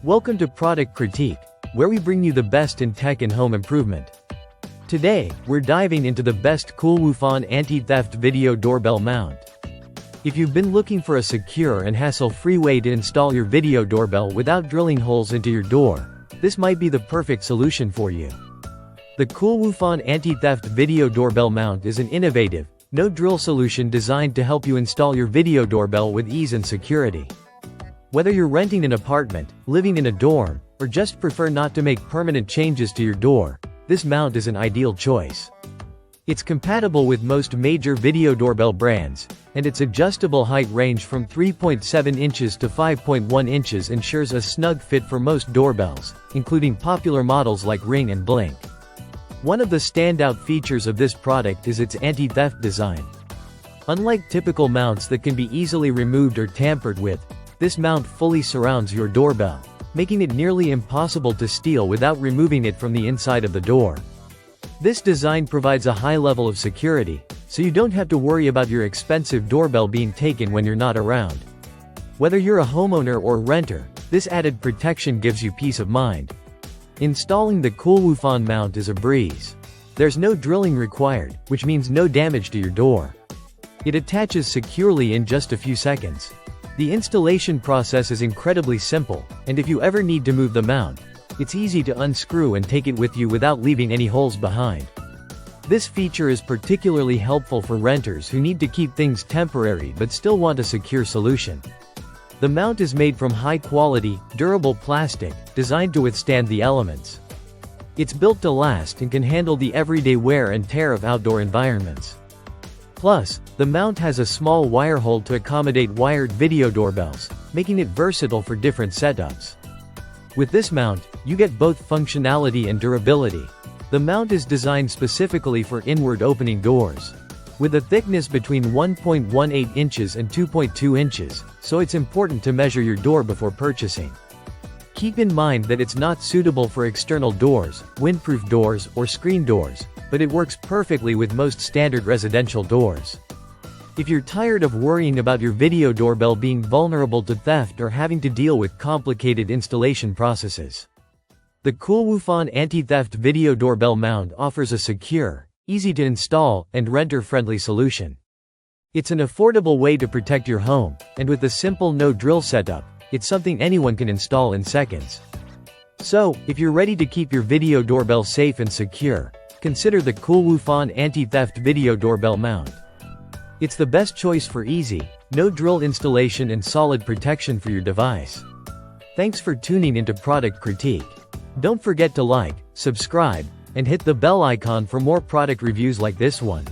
Welcome to Product Critique, where we bring you the best in tech and home improvement. Today, we're diving into the best Coolwufan anti-theft video doorbell mount. If you've been looking for a secure and hassle-free way to install your video doorbell without drilling holes into your door, this might be the perfect solution for you. The Coolwufan anti-theft video doorbell mount is an innovative, no-drill solution designed to help you install your video doorbell with ease and security. Whether you're renting an apartment, living in a dorm, or just prefer not to make permanent changes to your door, this mount is an ideal choice. It's compatible with most major video doorbell brands, and its adjustable height range from 3.7 inches to 5.1 inches ensures a snug fit for most doorbells, including popular models like Ring and Blink. One of the standout features of this product is its anti-theft design. Unlike typical mounts that can be easily removed or tampered with, this mount fully surrounds your doorbell, making it nearly impossible to steal without removing it from the inside of the door. This design provides a high level of security, so you don't have to worry about your expensive doorbell being taken when you're not around. Whether you're a homeowner or renter, this added protection gives you peace of mind. Installing the Coolwufan mount is a breeze. There's no drilling required, which means no damage to your door. It attaches securely in just a few seconds. The installation process is incredibly simple, and if you ever need to move the mount, it's easy to unscrew and take it with you without leaving any holes behind. This feature is particularly helpful for renters who need to keep things temporary but still want a secure solution. The mount is made from high-quality, durable plastic, designed to withstand the elements. It's built to last and can handle the everyday wear and tear of outdoor environments. Plus, the mount has a small wire hole to accommodate wired video doorbells, making it versatile for different setups. With this mount, you get both functionality and durability. The mount is designed specifically for inward opening doors, with a thickness between 1.18 inches and 2.2 inches, so it's important to measure your door before purchasing. Keep in mind that it's not suitable for external doors, windproof doors, or screen doors, but it works perfectly with most standard residential doors. If you're tired of worrying about your video doorbell being vulnerable to theft or having to deal with complicated installation processes, the Coolwufan anti-theft video doorbell mount offers a secure, easy-to-install, and renter-friendly solution. It's an affordable way to protect your home, and with a simple no-drill setup, it's something anyone can install in seconds. So, if you're ready to keep your video doorbell safe and secure, consider the Coolwufan anti-theft video doorbell mount. It's the best choice for easy, no-drill installation and solid protection for your device. Thanks for tuning into Product Critique. Don't forget to like, subscribe, and hit the bell icon for more product reviews like this one.